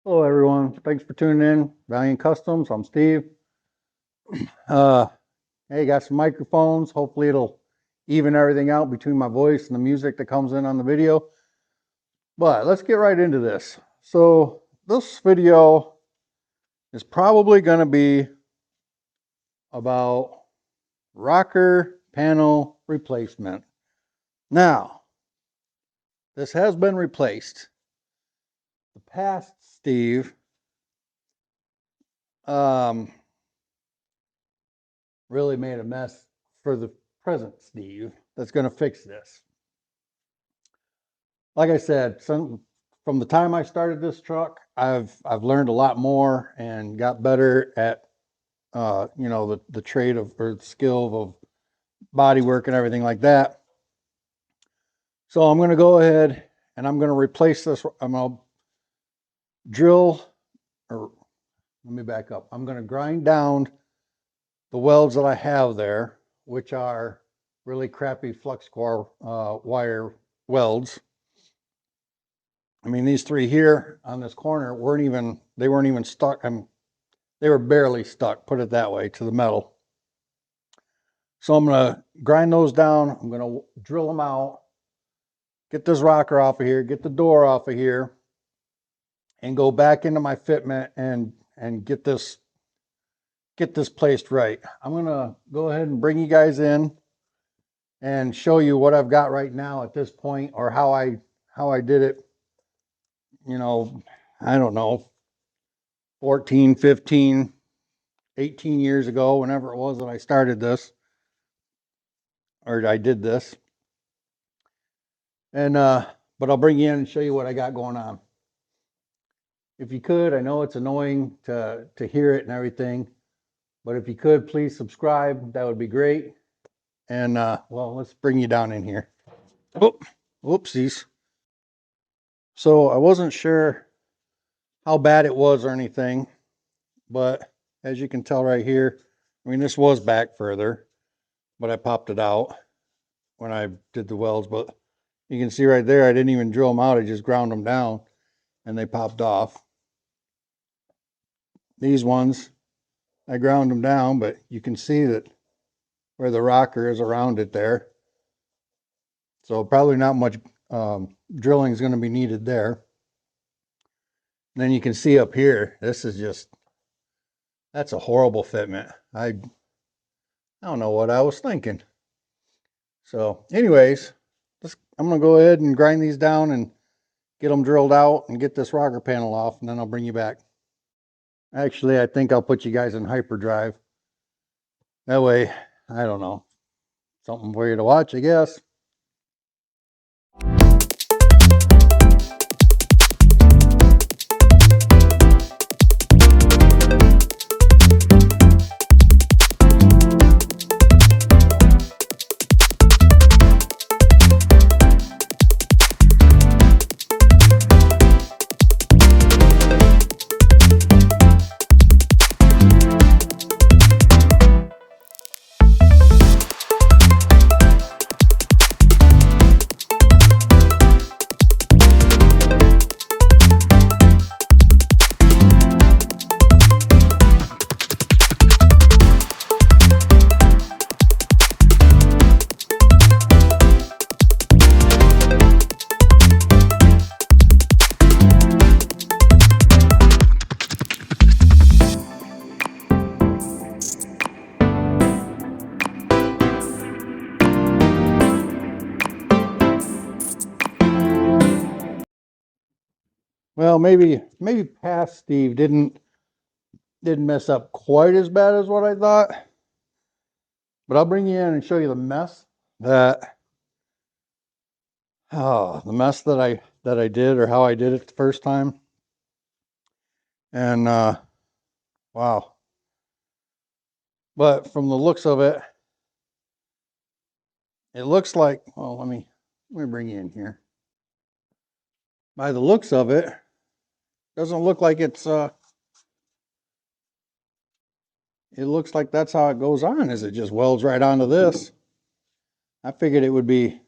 Hello everyone, thanks for tuning in. Valiant Kustoms, I'm Steve. Uh, hey, got some microphones. Hopefully it'll even everything out between my voice and the music that comes in on the video. But let's get right into this. So this video is probably going to be about rocker panel replacement. Now, this has been replaced. The past Steve really made a mess for the present Steve that's going to fix this. Like I said, from the time I started this truck, I've learned a lot more and got better at the trade of or the skill of body work and everything like that. So I'm going to go ahead and I'm going to replace this. I'm going to drill, or let me back up. I'm going to grind down the welds that I have there, which are really crappy flux core wire welds. I mean, these three here on this corner weren't even stuck. They were barely stuck, put it that way, to the metal. So I'm going to grind those down. I'm going to drill them out, get this rocker off of here, get the door off of here, and go back into my fitment and get this placed right. I'm going to go ahead and bring you guys in and show you what I've got right now at this point, or how I did it, I don't know, 14, 15, 18 years ago, whenever it was that I started this, or I did this. And but I'll bring you in and show you what I got going on. If you could, I know it's annoying to hear it and everything, but if you could, please subscribe. That would be great. And well, let's bring you down in here. Oh, whoopsies. So I wasn't sure how bad it was or anything, but as you can tell right here, I mean, this was back further, but I popped it out when I did the welds. But you can see right there, I didn't even drill them out. I just ground them down and they popped off. These ones, I ground them down, but you can see that where the rocker is around it there. So probably not much drilling is going to be needed there. And then you can see up here, this is just, that's a horrible fitment. I don't know what I was thinking. So anyways, I'm going to go ahead and grind these down and get them drilled out and get this rocker panel off, and then I'll bring you back. Actually, I think I'll put you guys in hyperdrive. That way, I don't know, something for you to watch, I guess. Well, maybe past Steve didn't mess up quite as bad as what I thought, but I'll bring you in and show you the mess that I did, or how I did it the first time. And wow. But from the looks of it, it looks like, well, let me bring you in here. By the looks of it, doesn't look like it's it looks like that's how it goes on, is it just welds right onto this. I figured it would be,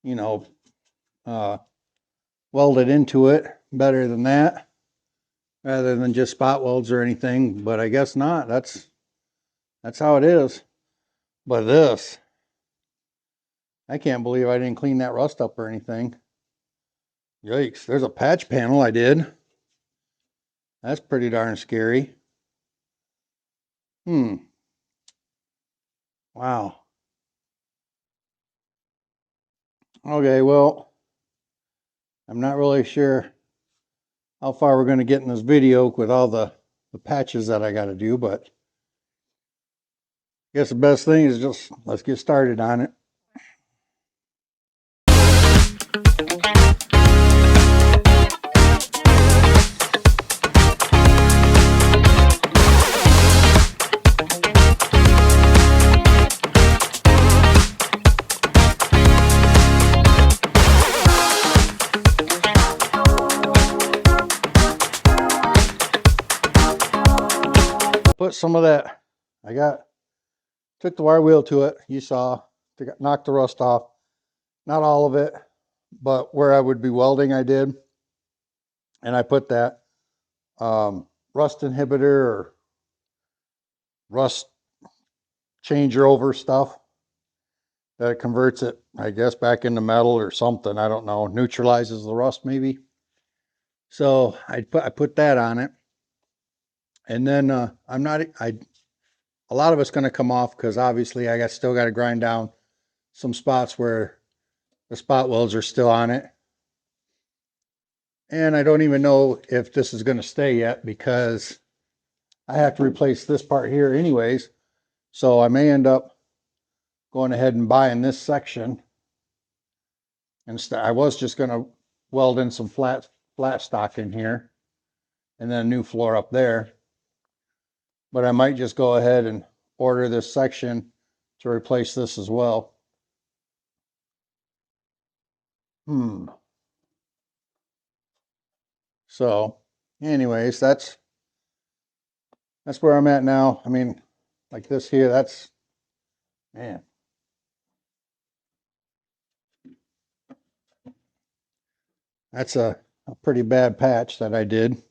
you know, welded into it better than that. rather than just spot welds or anything, but I guess not. That's how it is. But this, I can't believe I didn't clean that rust up or anything. Yikes, there's a patch panel I did. That's pretty darn scary. Wow. Okay, well, I'm not really sure how far we're going to get in this video with all the patches that I got to do, but I guess the best thing is just let's get started on it. Put some of that, took the wire wheel to it, you saw, knocked the rust off. Not all of it, but where I would be welding I did. And I put that rust inhibitor or rust changer over stuff that converts it, I guess, back into metal or something. I don't know, neutralizes the rust maybe. So I put that on it. And then a lot of it's going to come off because obviously I still got to grind down some spots where the spot welds are still on it. And I don't even know if this is going to stay yet because I have to replace this part here anyways. So I may end up going ahead and buying this section. And I was just going to weld in some flat stock in here and then a new floor up there. But I might just go ahead and order this section to replace this as well. So anyways, that's where I'm at now. I mean, like this here, man. That's a pretty bad patch that I did.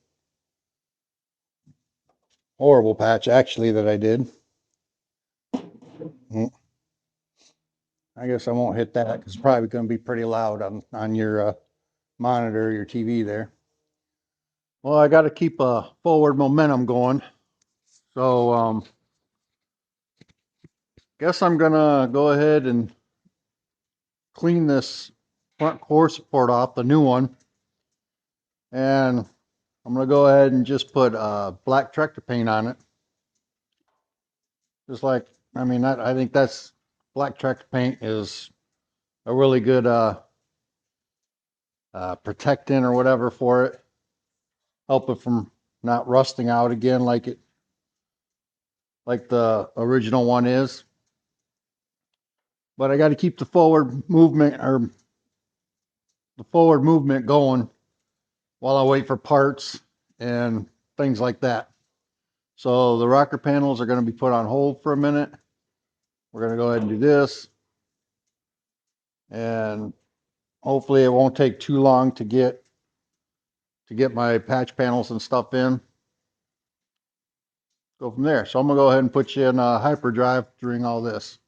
Horrible patch, actually, that I did. I guess I won't hit that because it's probably going to be pretty loud on your monitor, your TV there. Well, I got to keep a forward momentum going. So, guess I'm going to go ahead and clean this front core support off, the new one. And I'm going to go ahead and just put black tractor paint on it. Just like, I mean, I think that's black tractor paint is a really good protectant or whatever for it. Help it from not rusting out again like the original one is. But I got to keep the forward movement going while I wait for parts and things like that. So the rocker panels are going to be put on hold for a minute. We're going to go ahead and do this. And hopefully it won't take too long to get my patch panels and stuff in. Go from there. So I'm going to go ahead and put you in hyperdrive during all this.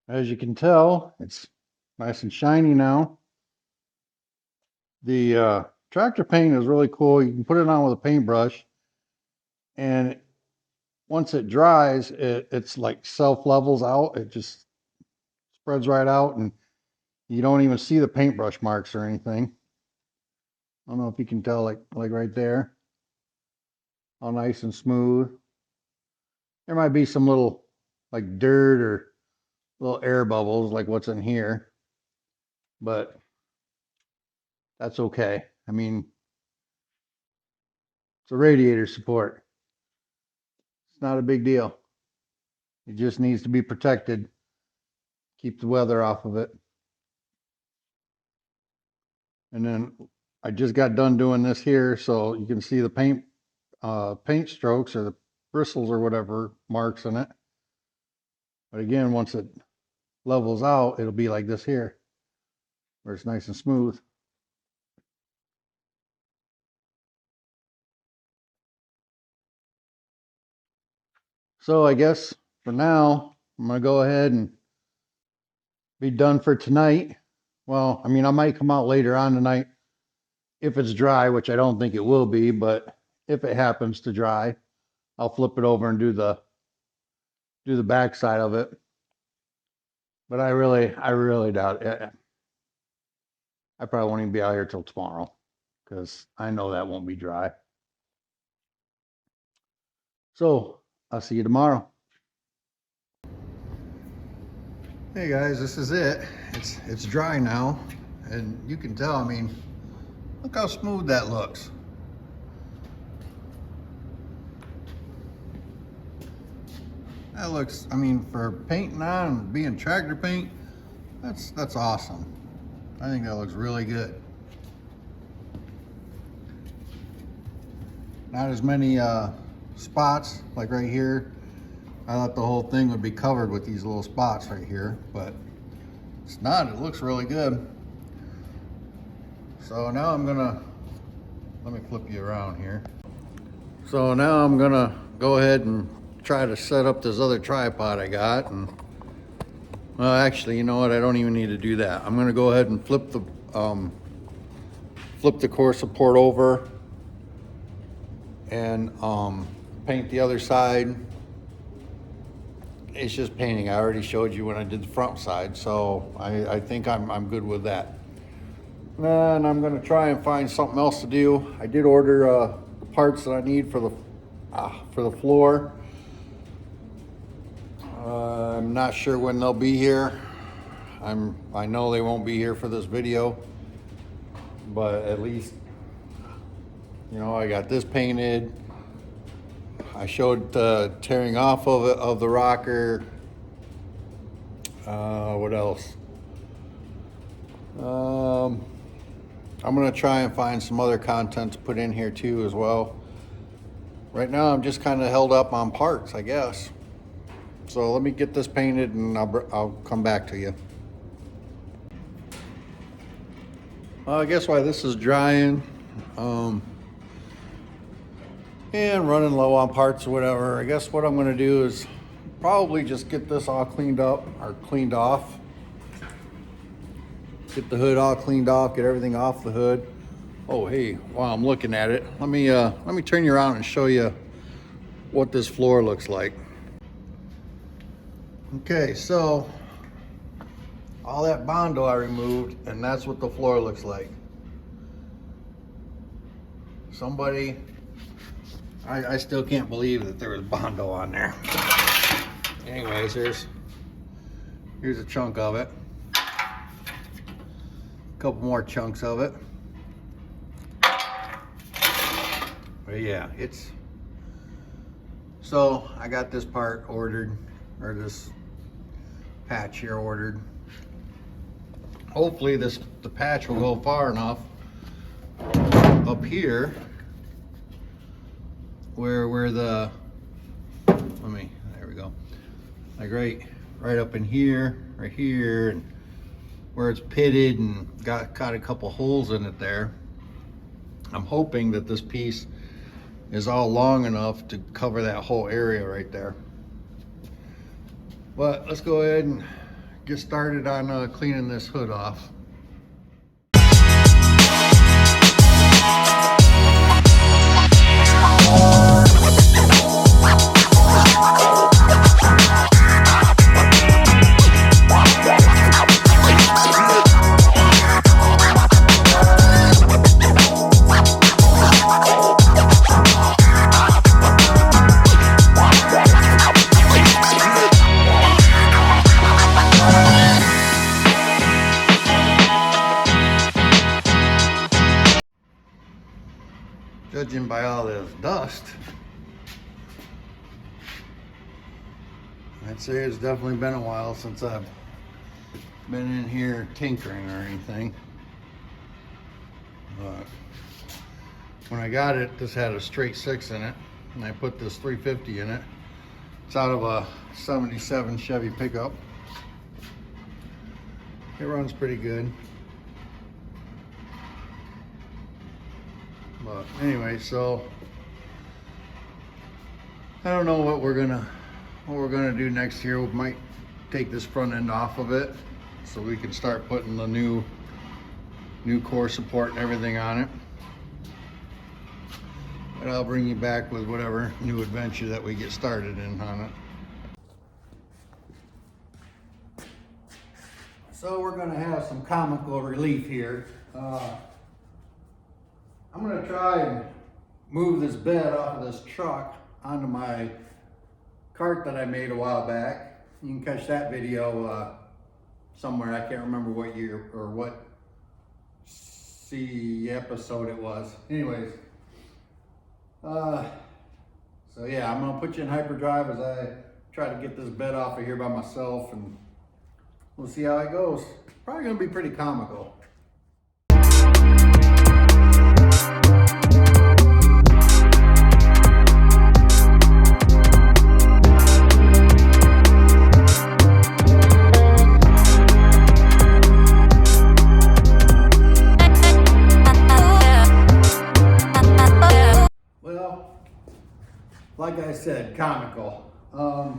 As you can tell, it's nice and shiny now. The tractor paint is really cool. You can put it on with a paintbrush. And once it dries, it's like self levels out. It just spreads right out, and you don't even see the paintbrush marks or anything. I don't know if you can tell, like right there, all nice and smooth. There might be some little like dirt or little air bubbles like what's in here, but that's okay. I mean, it's a radiator support. It's not a big deal. It just needs to be protected. Keep the weather off of it. And then I just got done doing this here, so you can see the paint strokes or the bristles or whatever marks in it. But again, once it levels out, it'll be like this here, where it's nice and smooth. So I guess for now, I'm gonna go ahead and be done for tonight. Well, I mean, I might come out later on tonight if it's dry, which I don't think it will be, but if it happens to dry, I'll flip it over and do the back side of it. But I really doubt it. I probably won't even be out here till tomorrow because I know that won't be dry. So I'll see you tomorrow. Hey guys, this is it. It's dry now, and you can tell. I mean, look how smooth that looks. That looks, I mean, for painting on and being tractor paint, that's awesome. I think that looks really good. Not as many spots like right here. I thought the whole thing would be covered with these little spots right here, but it's not. It looks really good. So now let me flip you around here. So now I'm gonna go ahead and try to set up this other tripod I got. And well, actually, you know what? I don't even need to do that. I'm gonna go ahead and flip the core support over and paint the other side. It's just painting. I already showed you when I did the front side, so I think I'm good with that. And I'm gonna try and find something else to do. I did order the parts that I need for the floor. I'm not sure when they'll be here. I know they won't be here for this video, but at least, you know, I got this painted. I showed the tearing off of the rocker. What else? I'm gonna try and find some other content to put in here too as well. Right now I'm just kind of held up on parts, I guess. So let me get this painted and I'll come back to you. I guess while this is drying, and running low on parts or whatever, I guess what I'm gonna do is probably just get this all cleaned up or cleaned off. Get the hood all cleaned off, get everything off the hood. Oh, hey, while I'm looking at it, let me turn you around and show you what this floor looks like. Okay, so all that Bondo I removed, and that's what the floor looks like. Somebody, I still can't believe that there was Bondo on there. Anyways, here's a chunk of it. Couple more chunks of it. But yeah, so I got this part ordered, or this patch here ordered. Hopefully the patch will go far enough up here where the, there we go. Like right up in here, right here, and where it's pitted and got a couple holes in it there. I'm hoping that this piece is all long enough to cover that whole area right there. But let's go ahead and get started on cleaning this hood off. Judging by all this dust, I'd say it's definitely been a while since I've been in here tinkering or anything. But when I got it, this had a straight 6 in it, and I put this 350 in it. It's out of a 77 Chevy pickup. It runs pretty good. But anyway, so I don't know what we're gonna do next year. We might take this front end off of it so we can start putting the new core support and everything on it. But I'll bring you back with whatever new adventure that we get started in on it. So we're gonna have some comical relief here. I'm gonna try and move this bed off of this truck onto my cart that I made a while back. You can catch that video somewhere. I can't remember what year or what episode it was. Anyways, so yeah, I'm gonna put you in hyperdrive as I try to get this bed off of here by myself, and we'll see how it goes. Probably gonna be pretty comical. Like I said, comical. I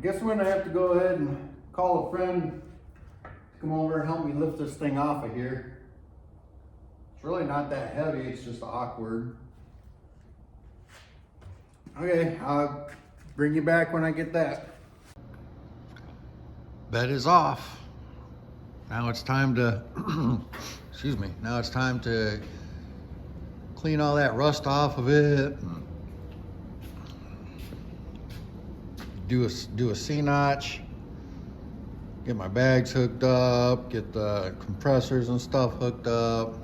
guess we're gonna have to go ahead and call a friend to come over and help me lift this thing off of here. It's really not that heavy, it's just awkward. Okay, I'll bring you back when I get that. Bed is off. Now it's time to, excuse me, now it's time to clean all that rust off of it. Do a C-notch, get my bags hooked up, get the compressors and stuff hooked up.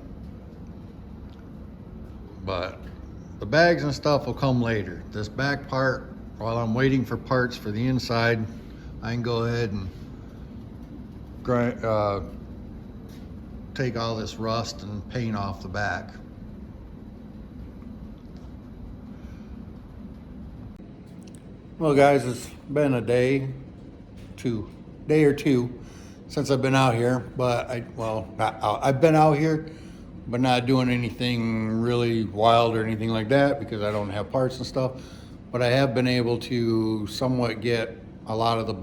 But the bags and stuff will come later. This back part, while I'm waiting for parts for the inside, I can go ahead and take all this rust and paint off the back. Well guys, it's been a day or two since I've been out here, but I've been out here, but not doing anything really wild or anything like that because I don't have parts and stuff. But I have been able to somewhat get a lot of the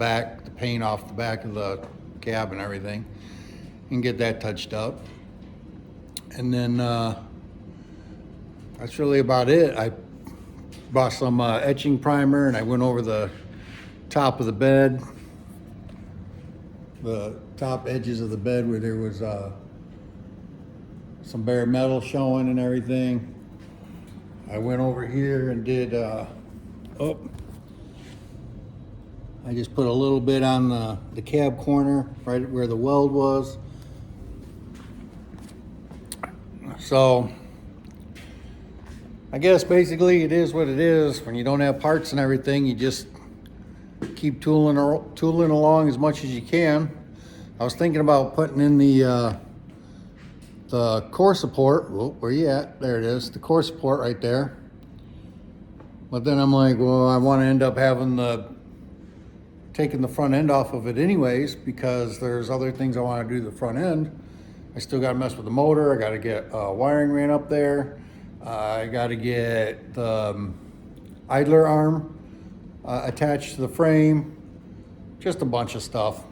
paint off the back of the cab and everything, and get that touched up. And then that's really about it. I bought some etching primer, and I went over the top of the bed, the top edges of the bed where there was some bare metal showing and everything. I went over here and did, I just put a little bit on the cab corner, right where the weld was. So I guess basically it is what it is. When you don't have parts and everything, you just keep tooling along as much as you can. I was thinking about putting in the core support. Whoa, where you at? There it is, the core support right there. But then I'm like, well, I want to end up having taking the front end off of it anyways, because there's other things I want to do to the front end. I still got to mess with the motor. I got to get wiring ran up there. I got to get the idler arm attached to the frame. Just a bunch of stuff.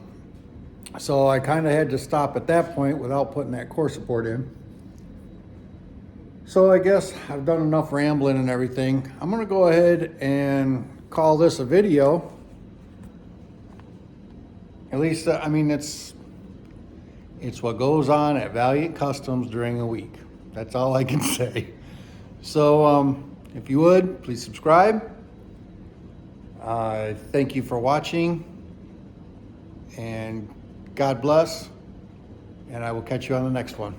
So I kind of had to stop at that point without putting that core support in. So I guess I've done enough rambling and everything. I'm gonna go ahead and call this a video. At least, I mean, it's what goes on at Valiant Kustoms during a week. That's all I can say. So if you would, please subscribe. Thank you for watching, and God bless, and I will catch you on the next one.